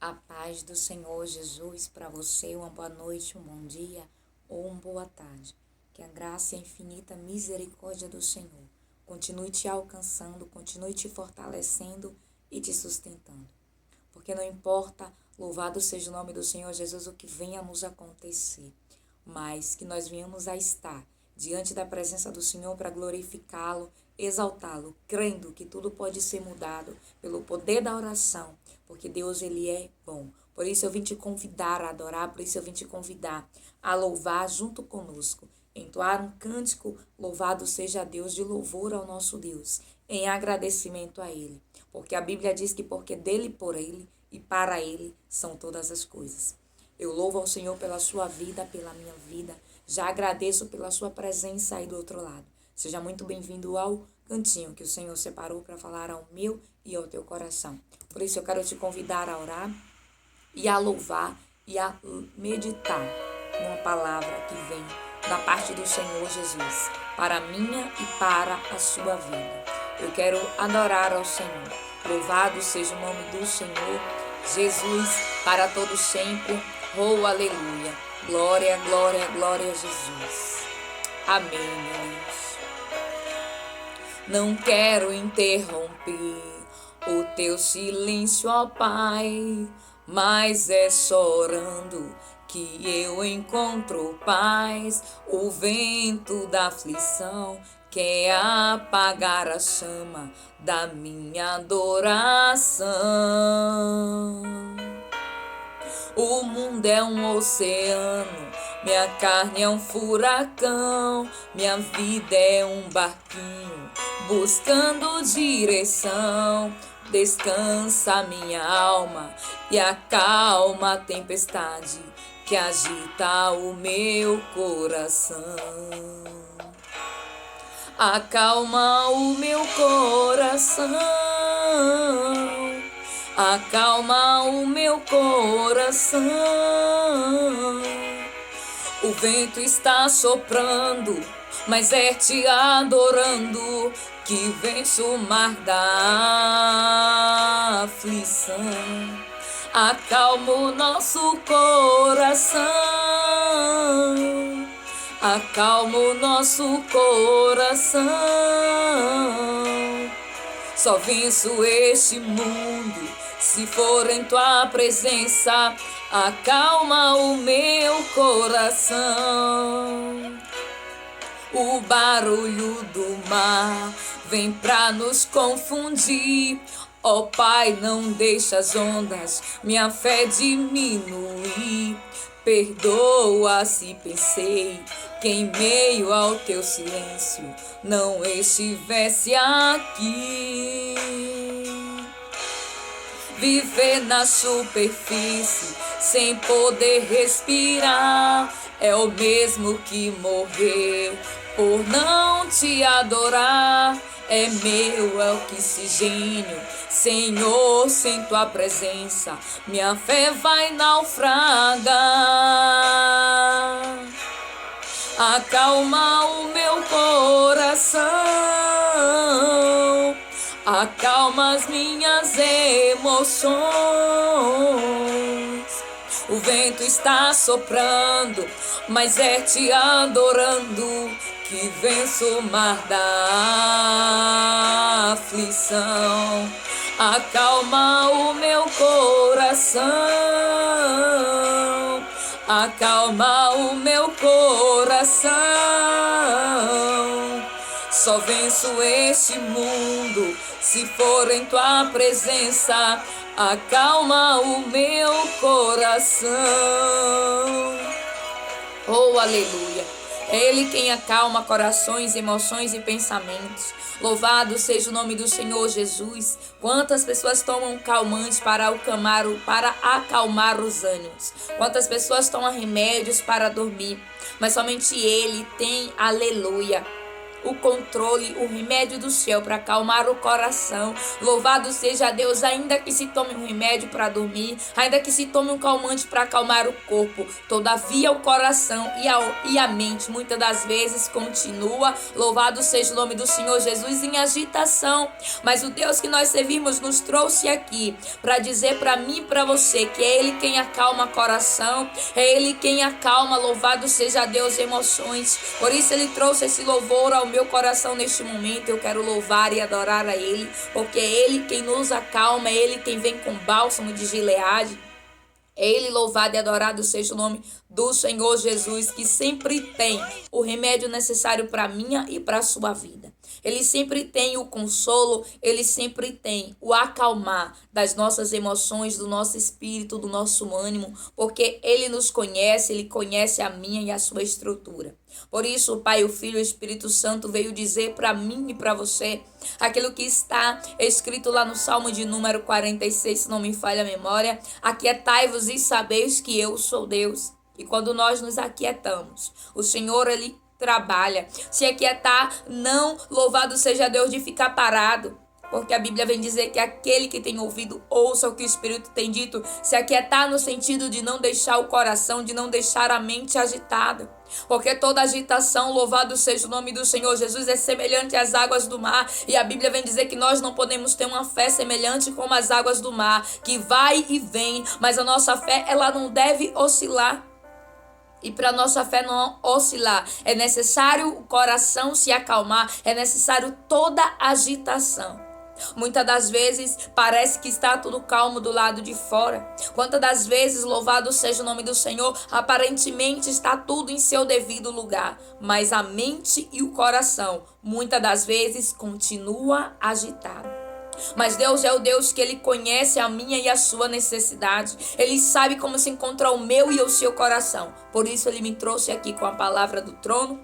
A paz do Senhor Jesus para você, uma boa noite, um bom dia ou uma boa tarde. Que a graça e a infinita misericórdia do Senhor continue te alcançando, continue te fortalecendo e te sustentando. Porque não importa, louvado seja o nome do Senhor Jesus, o que venha a nos acontecer, mas que nós venhamos a estar diante da presença do Senhor para glorificá-lo, exaltá-lo, crendo que tudo pode ser mudado pelo poder da oração, porque Deus, Ele é bom. Por isso eu vim te convidar a adorar, por isso eu vim te convidar a louvar junto conosco, entoar um cântico, louvado seja Deus, de louvor ao nosso Deus, em agradecimento a Ele. Porque a Bíblia diz que porque dele, por Ele e para Ele são todas as coisas. Eu louvo ao Senhor pela sua vida, pela minha vida. Já agradeço pela sua presença aí do outro lado. Seja muito bem-vindo ao cantinho que o Senhor separou para falar ao meu e ao teu coração. Por isso eu quero te convidar a orar e a louvar e a meditar numa palavra que vem da parte do Senhor Jesus, para a minha e para a sua vida. Eu quero adorar ao Senhor. Louvado seja o nome do Senhor Jesus, para todo sempre. Oh, aleluia. Glória, glória, glória a Jesus. Amém, Deus. Não quero interromper o teu silêncio, ó Pai, mas é só orando que eu encontro paz. O vento da aflição quer apagar a chama da minha adoração. O mundo é um oceano, minha carne é um furacão, minha vida é um barquinho buscando direção. Descansa minha alma e acalma a tempestade que agita o meu coração. Acalma o meu coração, acalma o meu coração. O vento está soprando, mas é te adorando que venço o mar da aflição. Acalma o nosso coração, acalma o nosso coração. Só venço este mundo se for em tua presença. Acalma o meu coração. O barulho do mar vem pra nos confundir. Ó Pai, não deixa as ondas minha fé diminuir. Perdoa se pensei que em meio ao teu silêncio não estivesse aqui. Viver na superfície sem poder respirar é o mesmo que morrer por não te adorar. É meu, é oxigênio, Senhor, sem tua presença minha fé vai naufragar. Acalma o meu coração, acalma as minhas emoções. O vento está soprando, mas é te adorando que venço o mar da aflição. Acalma o meu coração, acalma o meu coração. Só venço este mundo se for em tua presença. Acalma o meu coração. Oh, aleluia. É Ele quem acalma corações, emoções e pensamentos. Louvado seja o nome do Senhor Jesus. Quantas pessoas tomam calmantes para acalmar os ânimos. Quantas pessoas tomam remédios para dormir. Mas somente Ele tem, aleluia, o controle, o remédio do céu para acalmar o coração. Louvado seja Deus, ainda que se tome um remédio para dormir, ainda que se tome um calmante para acalmar o corpo, todavia o coração e a mente muitas das vezes continua, louvado seja o nome do Senhor Jesus, em agitação. Mas o Deus que nós servimos nos trouxe aqui para dizer para mim e para você que é Ele quem acalma o coração, é Ele quem acalma, louvado seja Deus, emoções. Por isso Ele trouxe esse louvor ao meu coração neste momento. Eu quero louvar e adorar a Ele, porque é Ele quem nos acalma, é Ele quem vem com bálsamo de Gileade. É Ele louvado e adorado seja o nome do Senhor Jesus, que sempre tem o remédio necessário para a minha e para a sua vida. Ele sempre tem o consolo, Ele sempre tem o acalmar das nossas emoções, do nosso espírito, do nosso ânimo, porque Ele nos conhece, Ele conhece a minha e a sua estrutura. Por isso, o Pai, o Filho e o Espírito Santo veio dizer para mim e para você aquilo que está escrito lá no Salmo de número 46, se não me falha a memória: aquietai-vos e sabeis que eu sou Deus. E quando nós nos aquietamos, o Senhor, Ele trabalha. Se aquietar, não, louvado seja Deus, de ficar parado. Porque a Bíblia vem dizer que aquele que tem ouvido, ouça o que o Espírito tem dito. Se aquietar no sentido de não deixar o coração, de não deixar a mente agitada. Porque toda agitação, louvado seja o nome do Senhor Jesus, é semelhante às águas do mar. E a Bíblia vem dizer que nós não podemos ter uma fé semelhante como as águas do mar, que vai e vem. Mas a nossa fé, ela não deve oscilar. E para nossa fé não oscilar, é necessário o coração se acalmar, é necessário toda agitação. Muitas das vezes parece que está tudo calmo do lado de fora. Quantas das vezes, louvado seja o nome do Senhor, aparentemente está tudo em seu devido lugar. Mas a mente e o coração, muitas das vezes, continua agitado. Mas Deus é o Deus que Ele conhece a minha e a sua necessidade. Ele sabe como se encontra o meu e o seu coração. Por isso Ele me trouxe aqui com a palavra do trono,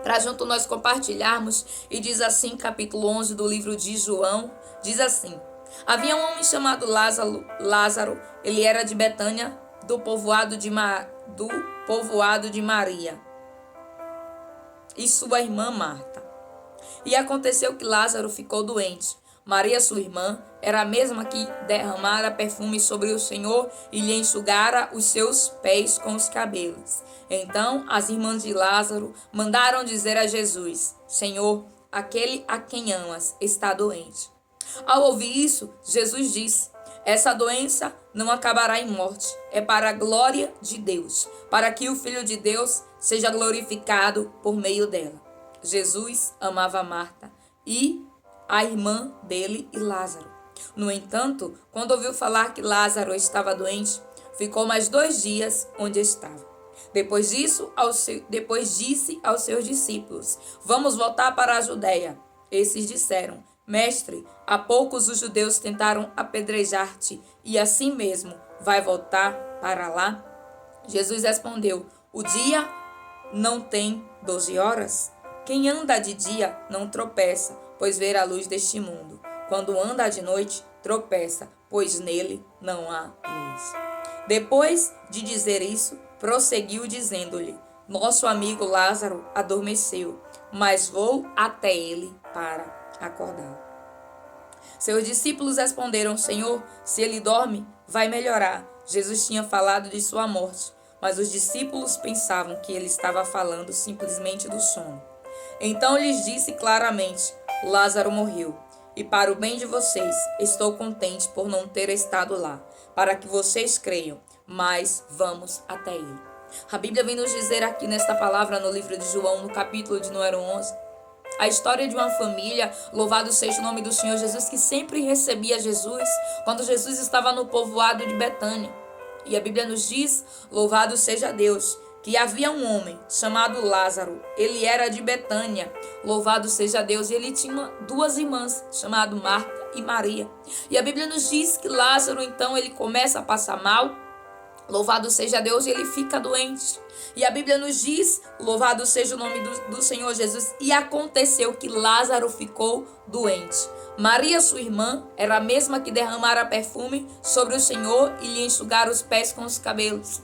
para junto nós compartilharmos. E diz assim, capítulo 11 do livro de João, diz assim: havia um homem chamado Lázaro, ele era de Betânia, do povoado de Maria e sua irmã Marta. E aconteceu que Lázaro ficou doente. Maria, sua irmã, era a mesma que derramara perfume sobre o Senhor e lhe enxugara os seus pés com os cabelos. Então as irmãs de Lázaro mandaram dizer a Jesus: Senhor, aquele a quem amas está doente. Ao ouvir isso, Jesus disse: essa doença não acabará em morte, é para a glória de Deus, para que o Filho de Deus seja glorificado por meio dela. Jesus amava Marta e a irmã dele e Lázaro. No entanto, quando ouviu falar que Lázaro estava doente, ficou mais 2 dias onde estava. Depois disse aos seus discípulos: vamos voltar para a Judeia. Esses disseram: Mestre, há poucos os judeus tentaram apedrejar-te, e assim mesmo vai voltar para lá? Jesus respondeu: o dia não tem 12 horas? Quem anda de dia não tropeça, pois vê a luz deste mundo. Quando anda de noite, tropeça, pois nele não há luz. Depois de dizer isso, prosseguiu dizendo-lhe: nosso amigo Lázaro adormeceu, mas vou até ele para acordá-lo. Seus discípulos responderam: Senhor, se ele dorme, vai melhorar. Jesus tinha falado de sua morte, mas os discípulos pensavam que ele estava falando simplesmente do sono. Então lhes disse claramente: Lázaro morreu, e para o bem de vocês, estou contente por não ter estado lá, para que vocês creiam, mas vamos até ele. A Bíblia vem nos dizer aqui nesta palavra no livro de João, no capítulo de número 11, a história de uma família, louvado seja o nome do Senhor Jesus, que sempre recebia Jesus quando Jesus estava no povoado de Betânia. E a Bíblia nos diz, louvado seja Deus, que havia um homem chamado Lázaro, ele era de Betânia, louvado seja Deus, e ele tinha 2 irmãs, chamadas Marta e Maria. E a Bíblia nos diz que Lázaro, então, ele começa a passar mal, louvado seja Deus, e ele fica doente. E a Bíblia nos diz, louvado seja o nome do Senhor Jesus, e aconteceu que Lázaro ficou doente. Maria, sua irmã, era a mesma que derramara perfume sobre o Senhor e lhe enxugara os pés com os cabelos.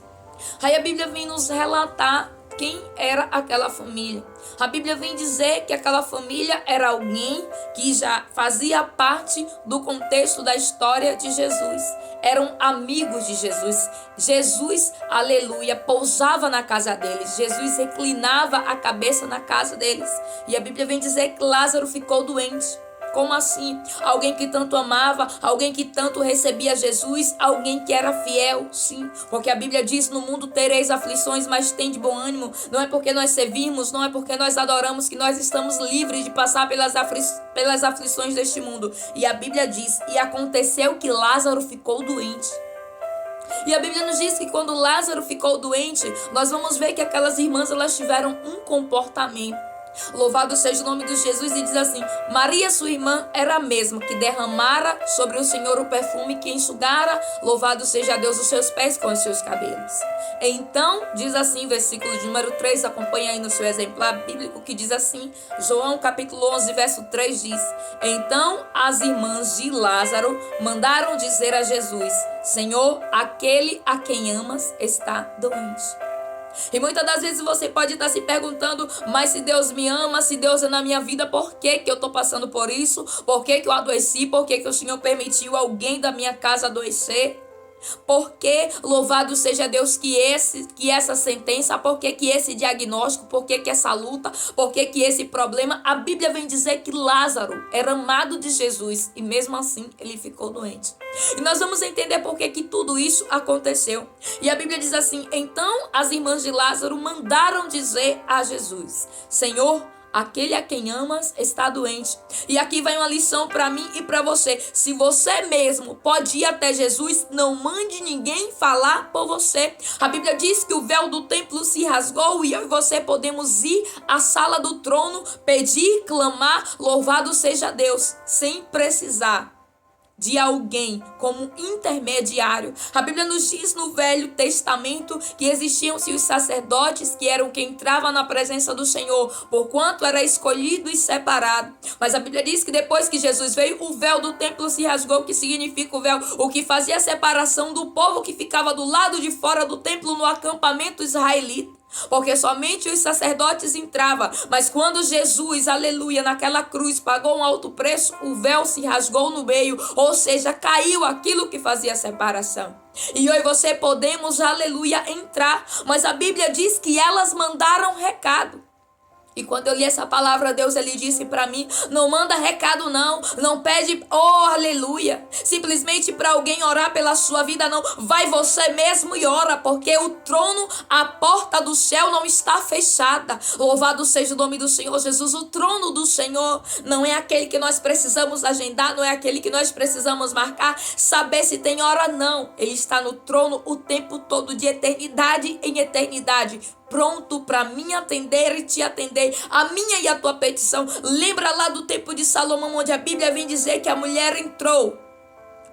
Aí a Bíblia vem nos relatar quem era aquela família. A Bíblia vem dizer que aquela família era alguém que já fazia parte do contexto da história de Jesus. Eram amigos de Jesus. Jesus, aleluia, pousava na casa deles. Jesus reclinava a cabeça na casa deles. E a Bíblia vem dizer que Lázaro ficou doente. Como assim? Alguém que tanto amava, alguém que tanto recebia Jesus, alguém que era fiel, sim. Porque a Bíblia diz, no mundo tereis aflições, mas tem de bom ânimo. Não é porque nós servimos, não é porque nós adoramos que nós estamos livres de passar pelas aflições deste mundo. E a Bíblia diz, e aconteceu que Lázaro ficou doente. E a Bíblia nos diz que quando Lázaro ficou doente, nós vamos ver que aquelas irmãs, elas tiveram um comportamento. Louvado seja o nome de Jesus, e diz assim: Maria, sua irmã, era a mesma que derramara sobre o Senhor o perfume que enxugara, louvado seja Deus, os seus pés com os seus cabelos. Então, diz assim, versículo de número 3, acompanha aí no seu exemplar bíblico, que diz assim, João capítulo 11, verso 3 diz: Então as irmãs de Lázaro mandaram dizer a Jesus: Senhor, aquele a quem amas está doente. E muitas das vezes você pode estar se perguntando, mas se Deus me ama, se Deus é na minha vida, por que eu estou passando por isso? Por que eu adoeci? Por que o Senhor permitiu alguém da minha casa adoecer? Porque, louvado seja Deus, que essa sentença, porque que esse diagnóstico, porque que essa luta, porque que esse problema, a Bíblia vem dizer que Lázaro era amado de Jesus e mesmo assim ele ficou doente. E nós vamos entender por que tudo isso aconteceu. E a Bíblia diz assim: então as irmãs de Lázaro mandaram dizer a Jesus: Senhor, aquele a quem amas está doente. E aqui vai uma lição para mim e para você. Se você mesmo pode ir até Jesus, não mande ninguém falar por você. A Bíblia diz que o véu do templo se rasgou e eu e você podemos ir à sala do trono, pedir, clamar, louvado seja Deus, sem precisar de alguém como intermediário. A Bíblia nos diz no Velho Testamento que existiam-se os sacerdotes, que eram quem entrava na presença do Senhor, porquanto era escolhido e separado. Mas a Bíblia diz que depois que Jesus veio, o véu do templo se rasgou. O que significa o véu? O que fazia a separação do povo que ficava do lado de fora do templo no acampamento israelita. Porque somente os sacerdotes entravam. Mas quando Jesus, aleluia, naquela cruz pagou um alto preço, o véu se rasgou no meio. Ou seja, caiu aquilo que fazia a separação. E eu e você podemos, aleluia, entrar. Mas a Bíblia diz que elas mandaram recado. E quando eu li essa palavra, Deus, ele disse para mim: não manda recado não, não pede, oh aleluia, simplesmente para alguém orar pela sua vida, não. Vai você mesmo e ora, porque o trono, a porta do céu não está fechada. Louvado seja o nome do Senhor Jesus. O trono do Senhor não é aquele que nós precisamos agendar, não é aquele que nós precisamos marcar, saber se tem hora, não. Ele está no trono o tempo todo, de eternidade em eternidade, pronto para me atender e te atender, a minha e a tua petição. Lembra lá do tempo de Salomão, onde a Bíblia vem dizer que a mulher entrou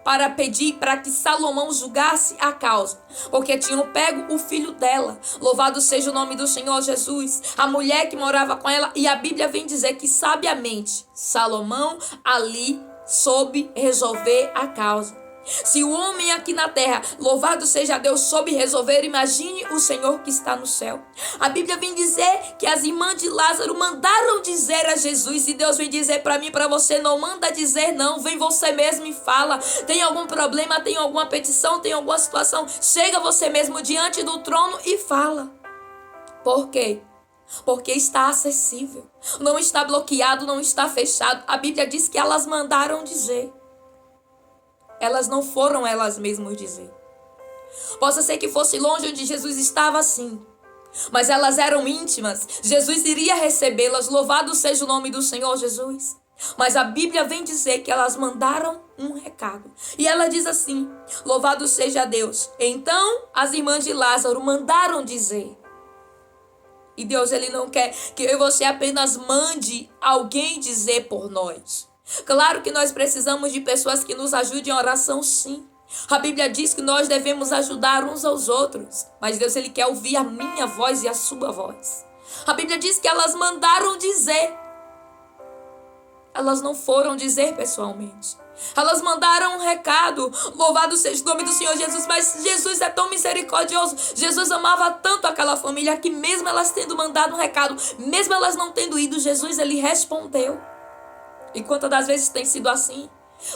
para pedir para que Salomão julgasse a causa, porque tinham pego o filho dela. Louvado seja o nome do Senhor Jesus. A mulher que morava com ela, e a Bíblia vem dizer que sabiamente Salomão ali soube resolver a causa. Se o homem aqui na terra, louvado seja Deus, soube resolver, imagine o Senhor que está no céu. A Bíblia vem dizer que as irmãs de Lázaro mandaram dizer a Jesus, e Deus vem dizer para mim e para você: não manda dizer não, vem você mesmo e fala. Tem algum problema, tem alguma petição, tem alguma situação, chega você mesmo diante do trono e fala. Por quê? Porque está acessível, não está bloqueado, não está fechado. A Bíblia diz que elas mandaram dizer. Elas não foram elas mesmas dizer. Possa ser que fosse longe onde Jesus estava, sim, mas elas eram íntimas. Jesus iria recebê-las. Louvado seja o nome do Senhor Jesus. Mas a Bíblia vem dizer que elas mandaram um recado. E ela diz assim: louvado seja Deus. Então as irmãs de Lázaro mandaram dizer. E Deus, ele não quer que eu e você apenas mande alguém dizer por nós. Claro que nós precisamos de pessoas que nos ajudem em oração, sim. A Bíblia diz que nós devemos ajudar uns aos outros. Mas Deus, ele quer ouvir a minha voz e a sua voz. A Bíblia diz que elas mandaram dizer. Elas não foram dizer pessoalmente. Elas mandaram um recado, louvado seja o nome do Senhor Jesus, mas Jesus é tão misericordioso. Jesus amava tanto aquela família que mesmo elas tendo mandado um recado, mesmo elas não tendo ido, Jesus ele respondeu. E quantas das vezes tem sido assim?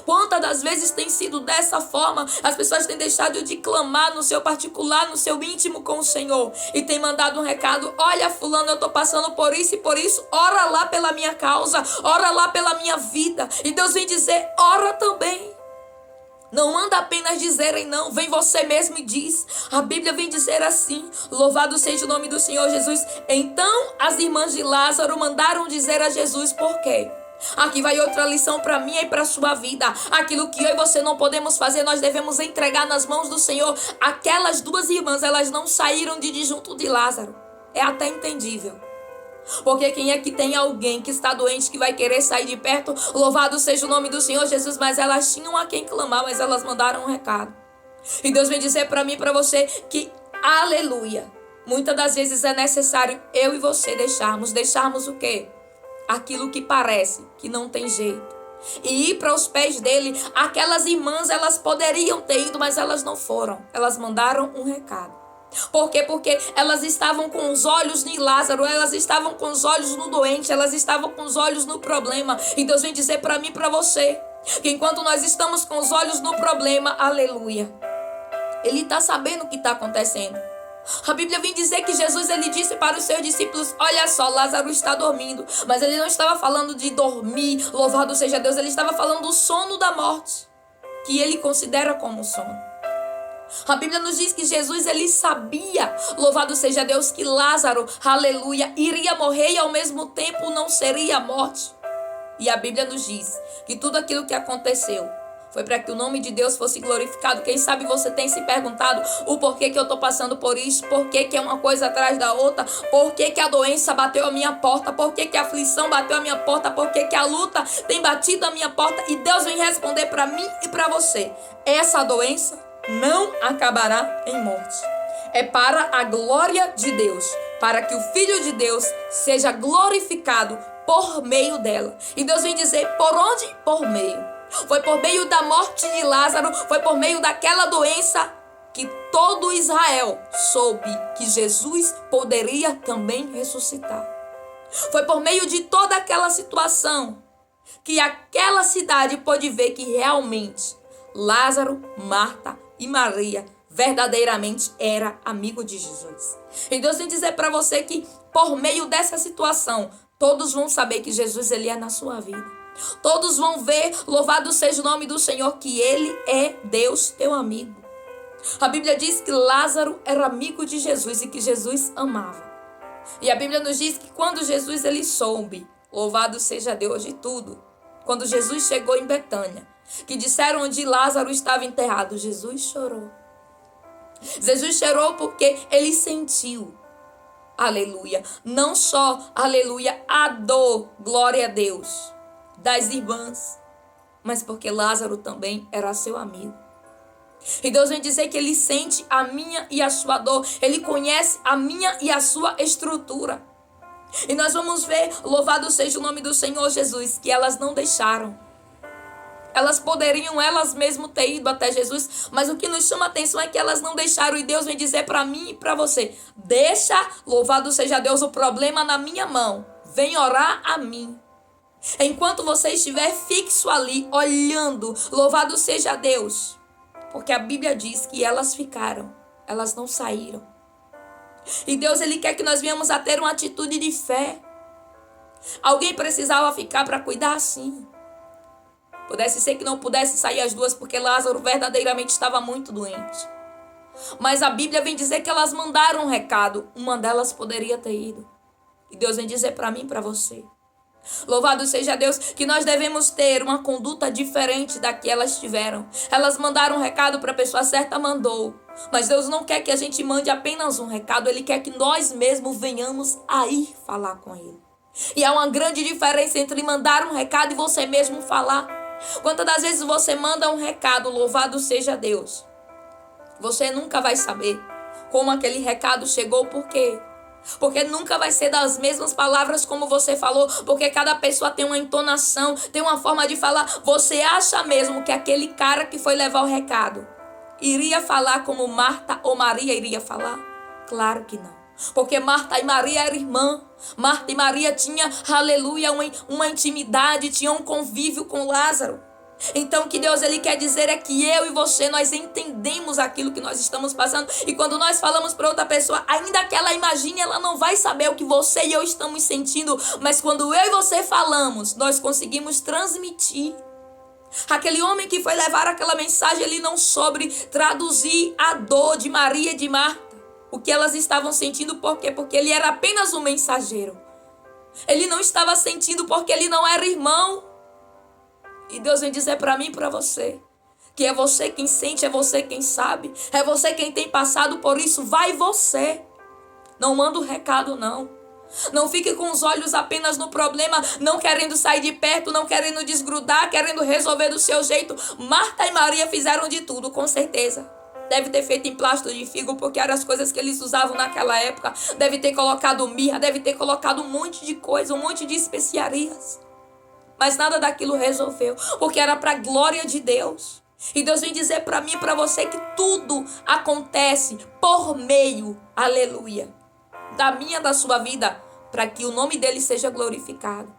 Quantas das vezes tem sido dessa forma? As pessoas têm deixado de clamar no seu particular, no seu íntimo com o Senhor, e tem mandado um recado: olha, fulano, eu estou passando por isso e por isso, ora lá pela minha causa, ora lá pela minha vida. E Deus vem dizer: ora também. Não manda apenas dizerem não, vem você mesmo e diz. A Bíblia vem dizer assim, louvado seja o nome do Senhor Jesus. Então as irmãs de Lázaro mandaram dizer a Jesus por quê? Aqui vai outra lição para mim e para a sua vida. Aquilo que eu e você não podemos fazer, nós devemos entregar nas mãos do Senhor. Aquelas duas irmãs, elas não saíram de junto de Lázaro. É até entendível. Porque quem é que tem alguém que está doente, que vai querer sair de perto? Louvado seja o nome do Senhor Jesus. Mas elas tinham a quem clamar, mas elas mandaram um recado. E Deus vem dizer para mim e para você que, aleluia, muitas das vezes é necessário eu e você deixarmos o quê? Aquilo que parece que não tem jeito, e ir para os pés dele. Aquelas irmãs, elas poderiam ter ido, mas elas não foram. Elas mandaram um recado. Por quê? Porque elas estavam com os olhos em Lázaro, elas estavam com os olhos no doente, elas estavam com os olhos no problema. E Deus vem dizer para mim e para você que enquanto nós estamos com os olhos no problema, aleluia, ele está sabendo o que está acontecendo. A Bíblia vem dizer que Jesus ele disse para os seus discípulos: olha só, Lázaro está dormindo. Mas ele não estava falando de dormir, louvado seja Deus. Ele estava falando do sono da morte, que ele considera como sono. A Bíblia nos diz que Jesus ele sabia, louvado seja Deus, que Lázaro, aleluia, iria morrer e ao mesmo tempo não seria a morte. E a Bíblia nos diz que tudo aquilo que aconteceu foi para que o nome de Deus fosse glorificado. Quem sabe você tem se perguntado o porquê que eu estou passando por isso, por que é uma coisa atrás da outra, por que a doença bateu a minha porta, por que a aflição bateu a minha porta, por que a luta tem batido a minha porta. E Deus vem responder para mim e para você: essa doença não acabará em morte. É para a glória de Deus, para que o Filho de Deus seja glorificado por meio dela. E Deus vem dizer: por onde? Por meio. Foi por meio da morte de Lázaro, foi por meio daquela doença que todo Israel soube que Jesus poderia também ressuscitar. Foi por meio de toda aquela situação que aquela cidade pôde ver que realmente Lázaro, Marta e Maria verdadeiramente era amigo de Jesus. E Deus vem dizer para você que por meio dessa situação, todos vão saber que Jesus ele é na sua vida. Todos vão ver, louvado seja o nome do Senhor, que ele é Deus, teu amigo. A Bíblia diz que Lázaro era amigo de Jesus e que Jesus amava. E a Bíblia nos diz que quando Jesus ele soube, louvado seja Deus de tudo, quando Jesus chegou em Betânia, que disseram onde Lázaro estava enterrado, Jesus chorou. Jesus chorou porque ele sentiu, aleluia, não só, aleluia, a dor, glória a Deus, das irmãs, mas porque Lázaro também era seu amigo. E Deus vem dizer que ele sente a minha e a sua dor, ele conhece a minha e a sua estrutura. E nós vamos ver, louvado seja o nome do Senhor Jesus, que elas não deixaram. Elas poderiam elas mesmas ter ido até Jesus, mas o que nos chama a atenção é que elas não deixaram. E Deus vem dizer para mim e para você: deixa, louvado seja Deus, o problema na minha mão, vem orar a mim. Enquanto você estiver fixo ali, olhando, louvado seja Deus. Porque a Bíblia diz que elas ficaram, elas não saíram. E Deus ele quer que nós venhamos a ter uma atitude de fé. Alguém precisava ficar para cuidar, sim. Pudesse ser que não pudesse sair as duas, porque Lázaro verdadeiramente estava muito doente. Mas a Bíblia vem dizer que elas mandaram um recado. Uma delas poderia ter ido. E Deus vem dizer para mim e para você: louvado seja Deus, que nós devemos ter uma conduta diferente da que elas tiveram. Elas mandaram um recado para a pessoa certa, mandou. Mas Deus não quer que a gente mande apenas um recado. Ele quer que nós mesmos venhamos a ir falar com Ele. E há uma grande diferença entre mandar um recado e você mesmo falar. Quantas das vezes você manda um recado, louvado seja Deus, você nunca vai saber como aquele recado chegou. Por quê? Porque nunca vai ser das mesmas palavras como você falou, porque cada pessoa tem uma entonação, tem uma forma de falar. Você acha mesmo que aquele cara que foi levar o recado iria falar como Marta ou Maria iria falar? Claro que não. Porque Marta e Maria eram irmã. Marta e Maria tinham, aleluia, uma intimidade, tinham um convívio com Lázaro. Então o que Deus ele quer dizer é que eu e você, nós entendemos aquilo que nós estamos passando. E quando nós falamos para outra pessoa, ainda que ela imagine, ela não vai saber o que você e eu estamos sentindo. Mas quando eu e você falamos, nós conseguimos transmitir. Aquele homem que foi levar aquela mensagem, ele não soube traduzir a dor de Maria e de Marta. O que elas estavam sentindo, por quê? Porque ele era apenas um mensageiro. Ele não estava sentindo porque ele não era irmão. E Deus vem dizer para mim e para você que é você quem sente, é você quem sabe, é você quem tem passado por isso. Vai você. Não manda o recado, não. Não fique com os olhos apenas no problema, não querendo sair de perto, não querendo desgrudar, querendo resolver do seu jeito. Marta e Maria fizeram de tudo, com certeza. Deve ter feito emplasto de figo, porque eram as coisas que eles usavam naquela época. Deve ter colocado mirra, deve ter colocado um monte de coisa, um monte de especiarias. Mas nada daquilo resolveu, porque era para a glória de Deus. E Deus vem dizer para mim e para você que tudo acontece por meio, aleluia, da minha, da sua vida, para que o nome dele seja glorificado.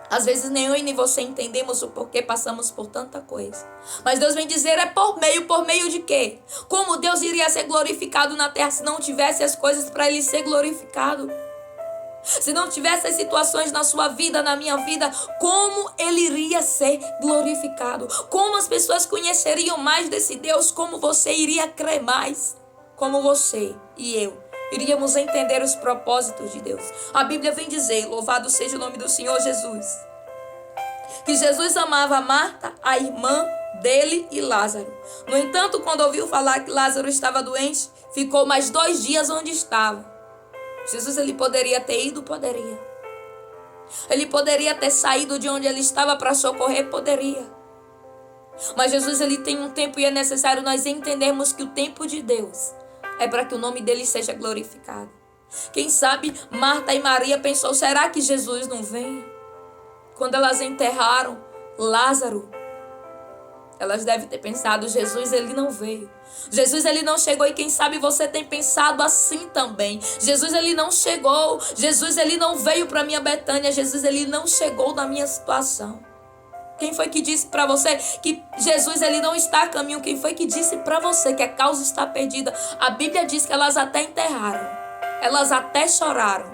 Às vezes nem eu e nem você entendemos o porquê passamos por tanta coisa. Mas Deus vem dizer é por meio de quê? Como Deus iria ser glorificado na terra se não tivesse as coisas para ele ser glorificado? Se não tivesse as situações na sua vida, na minha vida, como ele iria ser glorificado? Como as pessoas conheceriam mais desse Deus? Como você iria crer mais? Como você e eu iríamos entender os propósitos de Deus? A Bíblia vem dizer, louvado seja o nome do Senhor Jesus, que Jesus amava Marta, a irmã dele e Lázaro. No entanto, quando ouviu falar que Lázaro estava doente, ficou mais 2 dias onde estava. Jesus, ele poderia ter ido? Poderia. Ele poderia ter saído de onde ele estava para socorrer? Poderia. Mas Jesus, ele tem um tempo e é necessário nós entendermos que o tempo de Deus é para que o nome dele seja glorificado. Quem sabe Marta e Maria pensou, será que Jesus não vem? Quando elas enterraram Lázaro, elas devem ter pensado, Jesus, ele não veio. Jesus, ele não chegou. E quem sabe você tem pensado assim também. Jesus, ele não chegou. Jesus, ele não veio para minha Betânia. Jesus, ele não chegou na minha situação. Quem foi que disse para você que Jesus, ele não está a caminho? Quem foi que disse para você que a causa está perdida? A Bíblia diz que elas até enterraram. Elas até choraram.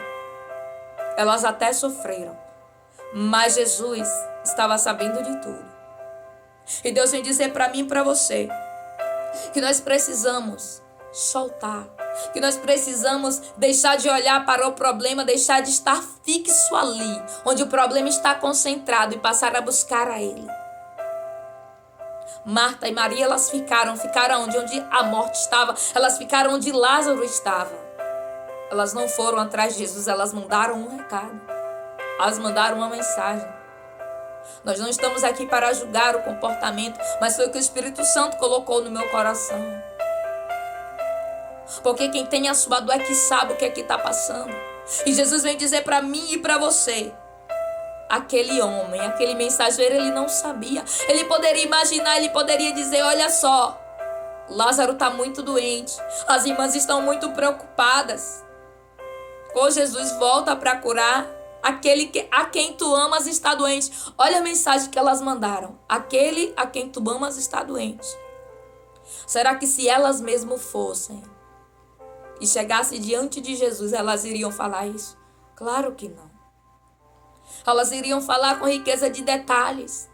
Elas até sofreram. Mas Jesus estava sabendo de tudo. E Deus vem dizer para mim e para você que nós precisamos soltar, que nós precisamos deixar de olhar para o problema, deixar de estar fixo ali, onde o problema está concentrado e passar a buscar a Ele. Marta e Maria, elas ficaram onde a morte estava, elas ficaram onde Lázaro estava. Elas não foram atrás de Jesus, elas mandaram um recado, elas mandaram uma mensagem. Nós não estamos aqui para julgar o comportamento, mas foi o que o Espírito Santo colocou no meu coração. Porque quem tem a sua dor é que sabe o que é que está passando. E Jesus vem dizer para mim e para você, aquele homem, aquele mensageiro, ele não sabia. Ele poderia imaginar, ele poderia dizer, olha só, Lázaro está muito doente, as irmãs estão muito preocupadas. Ô Jesus, volta para curar. Aquele a quem tu amas está doente. Olha a mensagem que elas mandaram. Aquele a quem tu amas está doente. Será que se elas mesmo fossem e chegassem diante de Jesus, elas iriam falar isso? Claro que não. Elas iriam falar com riqueza de detalhes.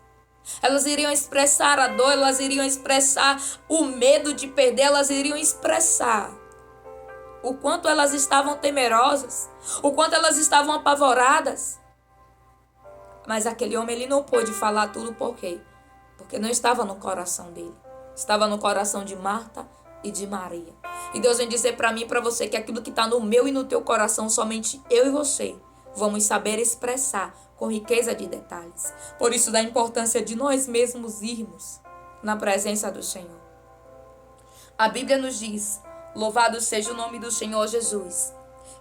Elas iriam expressar a dor, elas iriam expressar o medo de perder, elas iriam expressar o quanto elas estavam temerosas, o quanto elas estavam apavoradas. Mas aquele homem, ele não pôde falar tudo, por quê? Porque não estava no coração dele. Estava no coração de Marta e de Maria. E Deus vem dizer para mim e para você que aquilo que está no meu e no teu coração, somente eu e você vamos saber expressar com riqueza de detalhes. Por isso da importância de nós mesmos irmos na presença do Senhor. A Bíblia nos diz, louvado seja o nome do Senhor Jesus,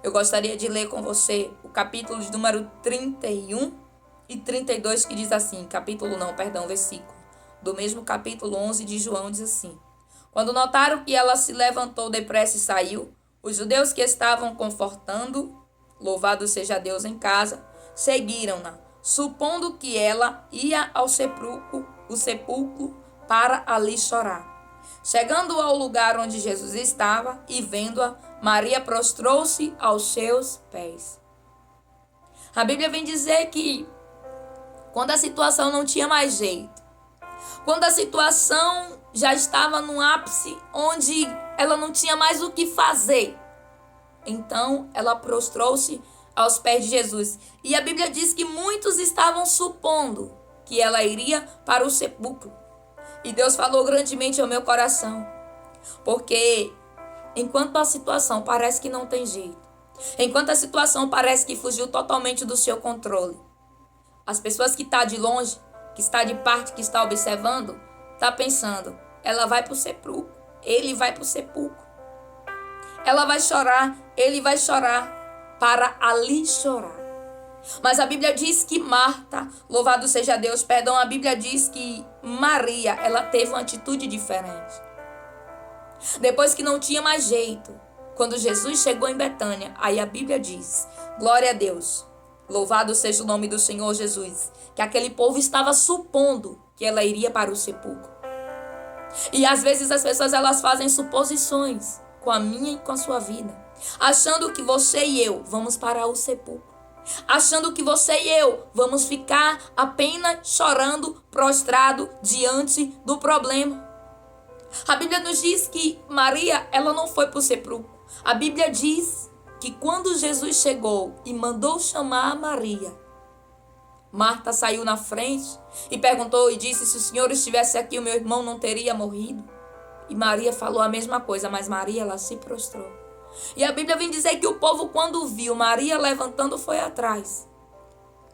Eu gostaria de ler com você o capítulo de número 31 e 32, que diz assim, versículo do mesmo capítulo 11 de João, diz assim: Quando notaram que ela se levantou depressa e saiu, os judeus que estavam confortando, louvado seja Deus, em casa, seguiram-na, supondo que ela ia ao sepulcro para ali chorar. Chegando ao lugar onde Jesus estava e vendo-a, Maria prostrou-se aos seus pés. A Bíblia vem dizer que quando a situação não tinha mais jeito, quando a situação já estava no ápice onde ela não tinha mais o que fazer, então ela prostrou-se aos pés de Jesus. E a Bíblia diz que muitos estavam supondo que ela iria para o sepulcro. E Deus falou grandemente ao meu coração, porque enquanto a situação parece que não tem jeito, enquanto a situação parece que fugiu totalmente do seu controle, as pessoas que estão de longe, que está de parte, que está observando, está pensando, ela vai para o sepulcro, ele vai para o sepulcro. Ela vai chorar, ele vai chorar, para ali chorar. Mas a Bíblia diz que Marta, louvado seja Deus, a Bíblia diz que Maria, ela teve uma atitude diferente. Depois que não tinha mais jeito, quando Jesus chegou em Betânia, aí a Bíblia diz, glória a Deus, louvado seja o nome do Senhor Jesus, que aquele povo estava supondo que ela iria para o sepulcro. E às vezes as pessoas elas fazem suposições com a minha e com a sua vida, achando que você e eu vamos para o sepulcro. Achando que você e eu vamos ficar apenas chorando, prostrado diante do problema. A Bíblia nos diz que Maria, ela não foi para o sepulcro. A Bíblia diz que quando Jesus chegou e mandou chamar a Maria, Marta saiu na frente e perguntou e disse, se o Senhor estivesse aqui, o meu irmão não teria morrido. E Maria falou a mesma coisa, mas Maria, ela se prostrou. E a Bíblia vem dizer que o povo, quando viu Maria levantando, foi atrás.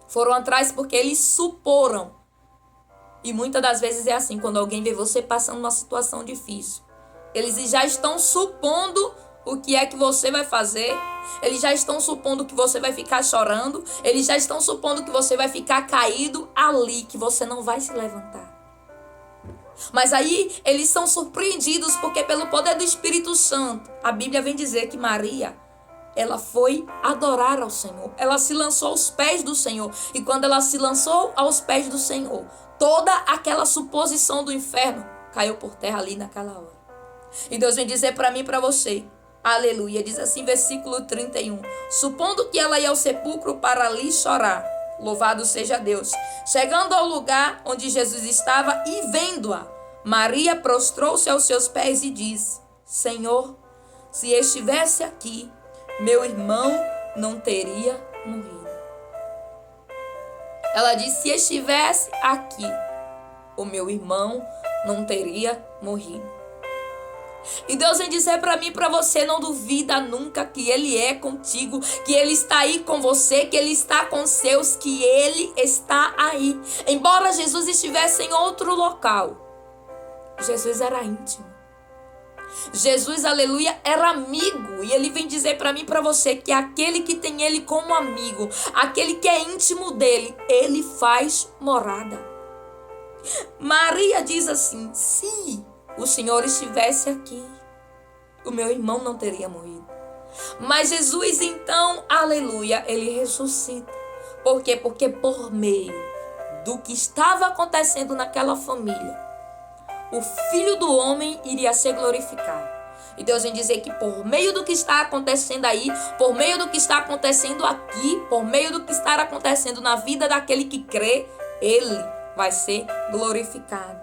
Foram atrás porque eles suporam. E muitas das vezes é assim, quando alguém vê você passando uma situação difícil. Eles já estão supondo o que é que você vai fazer. Eles já estão supondo que você vai ficar chorando. Eles já estão supondo que você vai ficar caído ali, que você não vai se levantar. Mas aí eles são surpreendidos porque pelo poder do Espírito Santo, a Bíblia vem dizer que Maria, ela foi adorar ao Senhor. Ela se lançou aos pés do Senhor. E quando ela se lançou aos pés do Senhor, toda aquela suposição do inferno caiu por terra ali naquela hora. E Deus vem dizer para mim e para você, aleluia, diz assim, versículo 31, supondo que ela ia ao sepulcro para ali chorar, louvado seja Deus. Chegando ao lugar onde Jesus estava e vendo-a, Maria prostrou-se aos seus pés e disse, Senhor, se estivesse aqui, meu irmão não teria morrido. Ela disse, se estivesse aqui, o meu irmão não teria morrido. E Deus vem dizer para mim e para você, não duvida nunca que Ele é contigo, que Ele está aí com você, que Ele está com os seus, que Ele está aí. Embora Jesus estivesse em outro local, Jesus era íntimo. Jesus, aleluia, era amigo. E Ele vem dizer para mim e para você que aquele que tem Ele como amigo, aquele que é íntimo dEle, Ele faz morada. Maria diz assim, se o Senhor estivesse aqui, o meu irmão não teria morrido. Mas Jesus então, aleluia, Ele ressuscita. Por quê? Porque por meio do que estava acontecendo naquela família, o Filho do Homem iria ser glorificado. E Deus vem dizer que por meio do que está acontecendo aí, por meio do que está acontecendo aqui, por meio do que está acontecendo na vida daquele que crê, Ele vai ser glorificado.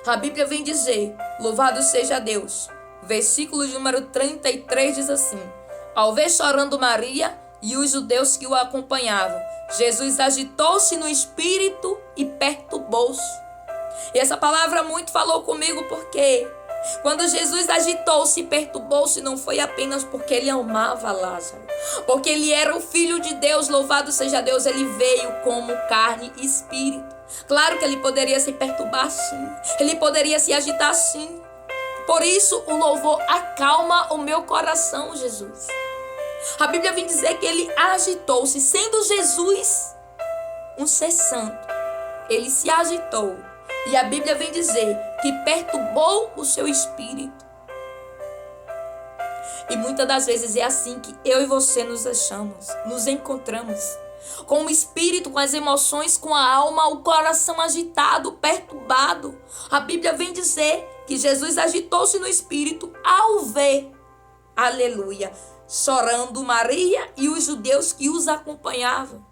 A Bíblia vem dizer, louvado seja Deus, versículo de número 33 diz assim, ao ver chorando Maria e os judeus que o acompanhavam, Jesus agitou-se no espírito e perturbou-se. E essa palavra muito falou comigo porque quando Jesus agitou-se e perturbou-se, não foi apenas porque Ele amava Lázaro, porque Ele era o Filho de Deus, louvado seja Deus, Ele veio como carne e espírito. Claro que Ele poderia se perturbar sim, Ele poderia se agitar sim. Por isso o louvor acalma o meu coração, Jesus. A Bíblia vem dizer que ele agitou-se, sendo Jesus um ser santo. Ele se agitou. E a Bíblia vem dizer que perturbou o seu espírito. E muitas das vezes é assim que eu e você nos achamos, nos encontramos. Com o espírito, com as emoções, com a alma, o coração agitado, perturbado. A Bíblia vem dizer que Jesus agitou-se no espírito ao ver, aleluia, chorando Maria e os judeus que os acompanhavam.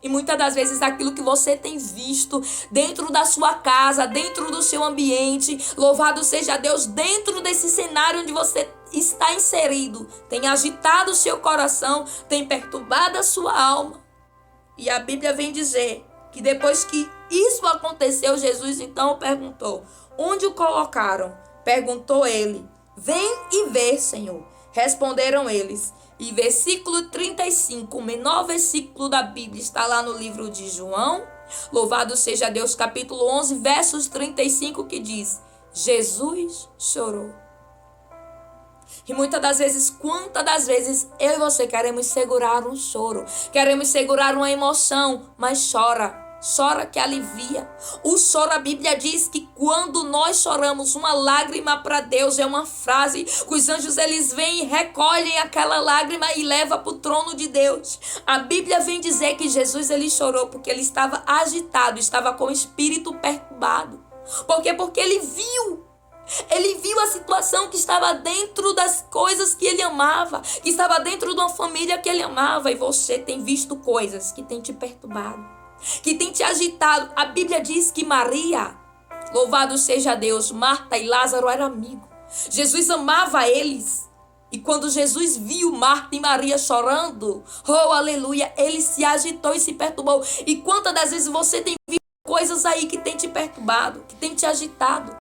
E muitas das vezes aquilo que você tem visto dentro da sua casa, dentro do seu ambiente, louvado seja Deus, dentro desse cenário onde você está inserido, tem agitado o seu coração, tem perturbado a sua alma. E a Bíblia vem dizer que depois que isso aconteceu, Jesus então perguntou: onde o colocaram? Perguntou ele: vem e vê, Senhor. Responderam eles. E versículo 35, o menor versículo da Bíblia, está lá no livro de João. Louvado seja Deus, capítulo 11, versos 35, que diz: Jesus chorou. E muitas das vezes, quantas das vezes eu e você queremos segurar um choro, queremos segurar uma emoção, mas chora que alivia. O choro, a Bíblia diz que quando nós choramos, uma lágrima para Deus é uma frase que os anjos eles vêm e recolhem aquela lágrima e levam para o trono de Deus. A Bíblia vem dizer que Jesus ele chorou porque ele estava agitado, estava com o espírito perturbado. Por quê? Porque ele viu a situação que estava dentro das coisas que ele amava, que estava dentro de uma família que ele amava. E você tem visto coisas que tem te perturbado, que tem te agitado. A Bíblia diz que Maria, louvado seja Deus, Marta e Lázaro eram amigos. Jesus amava eles. E quando Jesus viu Marta e Maria chorando, oh aleluia, ele se agitou e se perturbou. E quantas das vezes você tem visto coisas aí que tem te perturbado, que tem te agitado?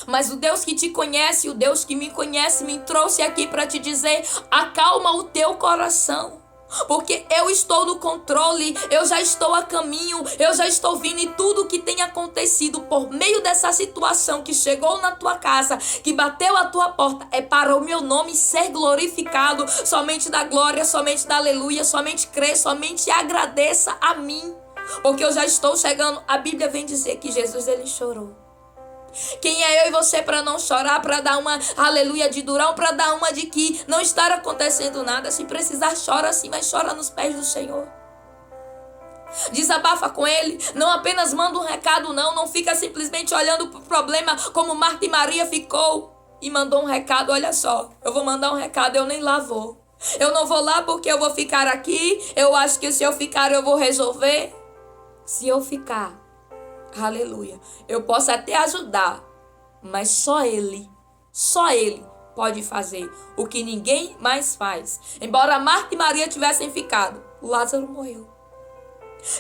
Mas o Deus que te conhece, o Deus que me conhece, me trouxe aqui para te dizer: acalma o teu coração. Porque eu estou no controle, eu já estou a caminho, eu já estou vindo, e tudo que tem acontecido por meio dessa situação que chegou na tua casa, que bateu a tua porta, é para o meu nome ser glorificado. Somente dá glória, somente dá aleluia, somente crê, somente agradeça a mim, porque eu já estou chegando. A Bíblia vem dizer que Jesus ele chorou. Quem é eu e você para não chorar, para dar uma aleluia de durão, para dar uma de que não está acontecendo nada? Se precisar, chora sim, mas chora nos pés do Senhor. Desabafa com ele, não apenas manda um recado, não fica simplesmente olhando para o problema como Marta e Maria ficou e mandou um recado. Olha só, eu vou mandar um recado, eu nem lá vou. Eu não vou lá porque eu vou ficar aqui, eu acho que se eu ficar eu vou resolver. Se eu ficar, aleluia, eu posso até ajudar, mas só ele pode fazer o que ninguém mais faz. Embora Marta e Maria tivessem ficado, Lázaro morreu.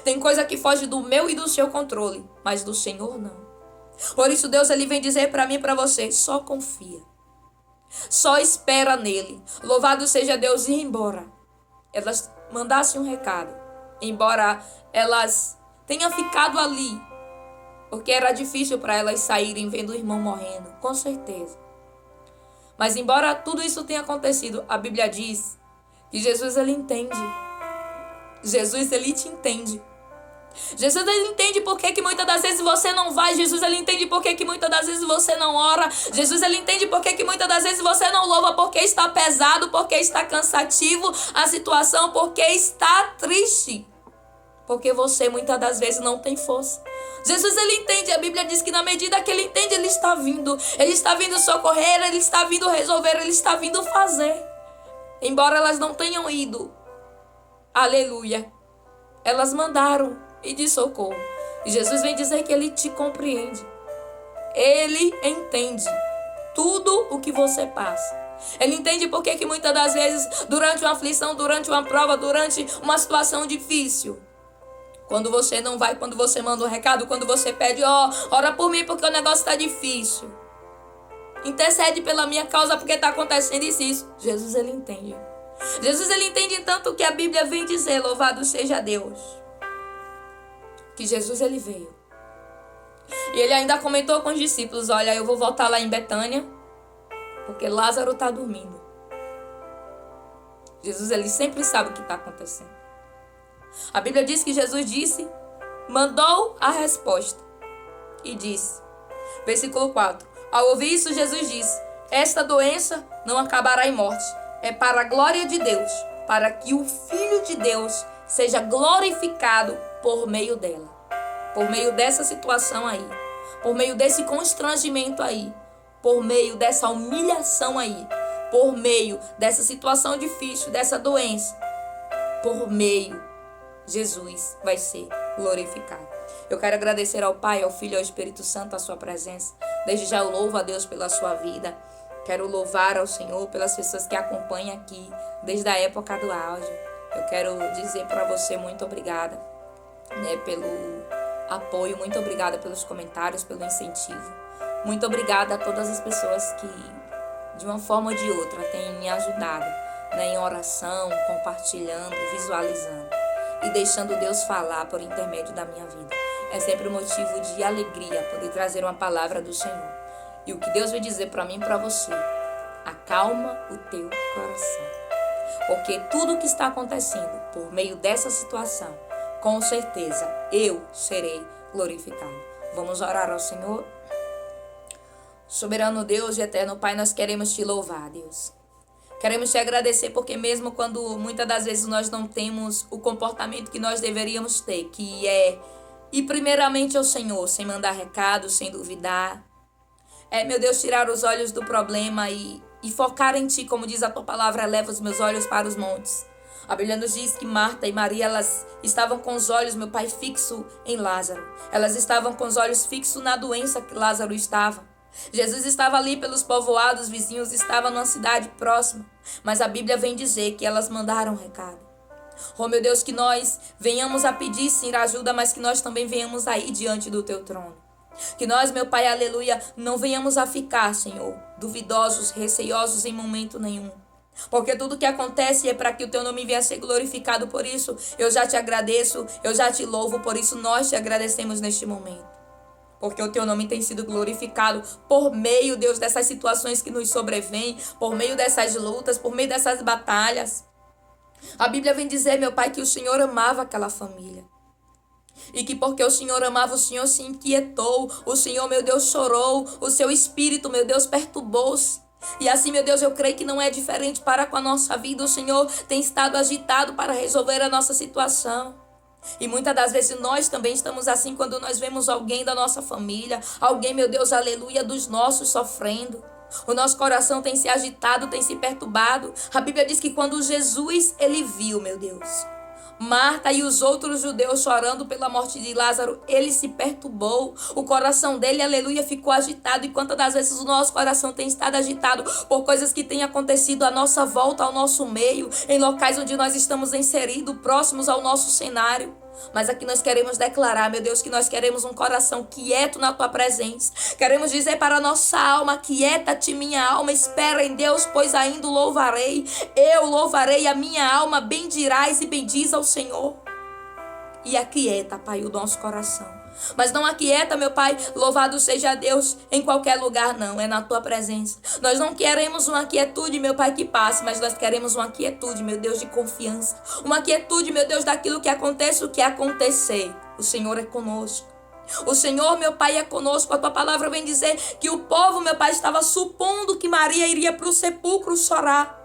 Tem coisa que foge do meu e do seu controle, mas do Senhor não. Por isso Deus ele vem dizer para mim e para você: só confia, só espera nele. Louvado seja Deus. E embora elas mandassem um recado, embora elas tenham ficado ali, porque era difícil para elas saírem vendo o irmão morrendo, com certeza. Mas embora tudo isso tenha acontecido, a Bíblia diz que Jesus ele entende. Jesus ele te entende. Jesus ele entende por que muitas das vezes você não vai. Jesus ele entende por que muitas das vezes você não ora. Jesus ele entende por que muitas das vezes você não louva, porque está pesado, porque está cansativo a situação, porque está triste, porque você muitas das vezes não tem força. Jesus ele entende. A Bíblia diz que na medida que ele entende, ele está vindo socorrer, ele está vindo resolver, ele está vindo fazer. Embora elas não tenham ido, aleluia, elas mandaram e de socorro. E Jesus vem dizer que ele te compreende, ele entende tudo o que você passa. Ele entende por que muitas das vezes, durante uma aflição, durante uma prova, durante uma situação difícil, quando você não vai, quando você manda um recado, quando você pede, ora por mim porque o negócio está difícil, intercede pela minha causa porque está acontecendo isso. Jesus ele entende. Jesus ele entende tanto que a Bíblia vem dizer, louvado seja Deus, que Jesus ele veio. E ele ainda comentou com os discípulos: olha, eu vou voltar lá em Betânia, porque Lázaro está dormindo. Jesus, ele sempre sabe o que está acontecendo. A Bíblia diz que Jesus mandou a resposta e disse, versículo 4, ao ouvir isso, Jesus disse, esta doença não acabará em morte, é para a glória de Deus, para que o Filho de Deus seja glorificado por meio dela, por meio dessa situação aí, por meio desse constrangimento aí, por meio dessa humilhação aí, por meio dessa situação difícil, dessa doença, por meio, Jesus vai ser glorificado. Eu quero agradecer ao Pai, ao Filho e ao Espírito Santo a sua presença. Desde já eu louvo a Deus pela sua vida. Quero louvar ao Senhor pelas pessoas que acompanham aqui desde a época do áudio. Eu quero dizer para você muito obrigada, pelo apoio, muito obrigada pelos comentários, pelo incentivo. Muito obrigada a todas as pessoas que, de uma forma ou de outra, têm me ajudado, em oração, compartilhando, visualizando e deixando Deus falar por intermédio da minha vida. É sempre um motivo de alegria poder trazer uma palavra do Senhor. E o que Deus vai dizer para mim e para você, acalma o teu coração. Porque tudo o que está acontecendo por meio dessa situação, com certeza eu serei glorificado. Vamos orar ao Senhor? Soberano Deus e eterno Pai, nós queremos te louvar, Deus. Queremos te agradecer porque mesmo quando muitas das vezes nós não temos o comportamento que nós deveríamos ter, que é ir primeiramente ao Senhor, sem mandar recado, sem duvidar. Meu Deus, tirar os olhos do problema e focar em Ti, como diz a Tua palavra, leva os meus olhos para os montes. A Bíblia nos diz que Marta e Maria, elas estavam com os olhos, meu Pai, fixo em Lázaro. Elas estavam com os olhos fixos na doença que Lázaro estava. Jesus estava ali pelos povoados vizinhos, estava numa cidade próxima. Mas a Bíblia vem dizer que elas mandaram recado. Oh, meu Deus, que nós venhamos a pedir, sim, ajuda, mas que nós também venhamos a ir diante do Teu trono. Que nós, meu Pai, aleluia, não venhamos a ficar, Senhor, duvidosos, receiosos em momento nenhum. Porque tudo que acontece é para que o Teu nome venha a ser glorificado. Por isso, eu já te agradeço, eu já te louvo, por isso nós te agradecemos neste momento. Porque o Teu nome tem sido glorificado por meio, Deus, dessas situações que nos sobrevêm, por meio dessas lutas, por meio dessas batalhas. A Bíblia vem dizer, meu Pai, que o Senhor amava aquela família. E que porque o Senhor amava, o Senhor se inquietou, o Senhor, meu Deus, chorou, o seu espírito, meu Deus, perturbou-se. E assim, meu Deus, eu creio que não é diferente para com a nossa vida. O Senhor tem estado agitado para resolver a nossa situação. E muitas das vezes nós também estamos assim quando nós vemos alguém da nossa família, alguém, meu Deus, aleluia, dos nossos sofrendo. O nosso coração tem se agitado, tem se perturbado. A Bíblia diz que quando Jesus, ele viu, meu Deus, Marta e os outros judeus chorando pela morte de Lázaro, ele se perturbou. O coração dele, aleluia, ficou agitado. E quantas das vezes o nosso coração tem estado agitado por coisas que têm acontecido à nossa volta, ao nosso meio, em locais onde nós estamos inseridos, próximos ao nosso cenário. Mas aqui nós queremos declarar, meu Deus, que nós queremos um coração quieto na Tua presença. Queremos dizer para a nossa alma, quieta-te minha alma, espera em Deus, pois ainda o louvarei. Eu louvarei a minha alma, bendirás e bendiz ao Senhor. E aquieta, Pai, o nosso coração. Mas não aquieta, meu Pai, louvado seja Deus em qualquer lugar, não, é na Tua presença. Nós não queremos uma quietude, meu Pai, que passe, mas nós queremos uma quietude, meu Deus, de confiança. Uma quietude, meu Deus, daquilo que aconteça, o que acontecer. O Senhor é conosco. O Senhor, meu Pai, é conosco. A Tua palavra vem dizer que o povo, meu Pai, estava supondo que Maria iria para o sepulcro chorar.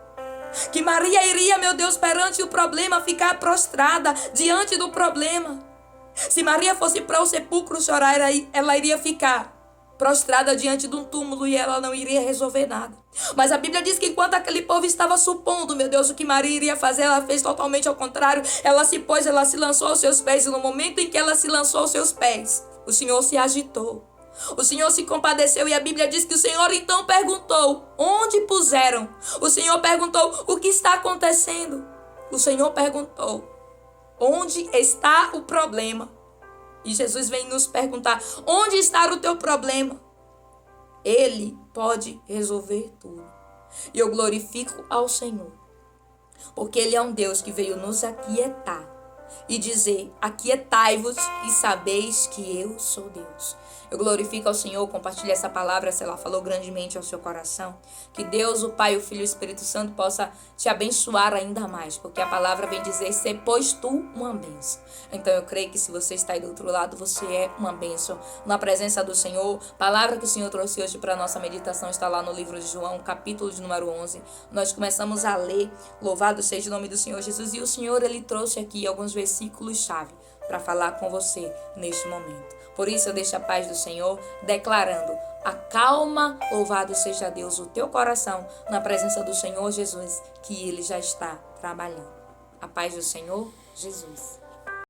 Que Maria iria, meu Deus, perante o problema, ficar prostrada diante do problema. Se Maria fosse para o sepulcro chorar, ela iria ficar prostrada diante de um túmulo e ela não iria resolver nada. Mas a Bíblia diz que enquanto aquele povo estava supondo, meu Deus, o que Maria iria fazer, ela fez totalmente ao contrário. Ela se pôs, ela se lançou aos seus pés. E no momento em que ela se lançou aos seus pés, o Senhor se agitou. O Senhor se compadeceu e a Bíblia diz que o Senhor então perguntou, onde puseram? O Senhor perguntou, o que está acontecendo? O Senhor perguntou, onde está o problema? E Jesus vem nos perguntar, onde está o teu problema? Ele pode resolver tudo. E eu glorifico ao Senhor, porque Ele é um Deus que veio nos aquietar e dizer: aquietai-vos e sabeis que eu sou Deus. Eu glorifico ao Senhor, compartilhe essa palavra, se ela falou grandemente ao seu coração. Que Deus, o Pai, o Filho e o Espírito Santo possa te abençoar ainda mais, porque a palavra vem dizer: se pois tu uma bênção. Então eu creio que se você está aí do outro lado, você é uma bênção na presença do Senhor. A palavra que o Senhor trouxe hoje para a nossa meditação está lá no livro de João, capítulo de número 11. Nós começamos a ler, louvado seja o nome do Senhor Jesus, e o Senhor, ele trouxe aqui alguns versículos-chave para falar com você neste momento. Por isso eu deixo a paz do Senhor, declarando: acalma, louvado seja Deus, o teu coração na presença do Senhor Jesus, que Ele já está trabalhando. A paz do Senhor Jesus.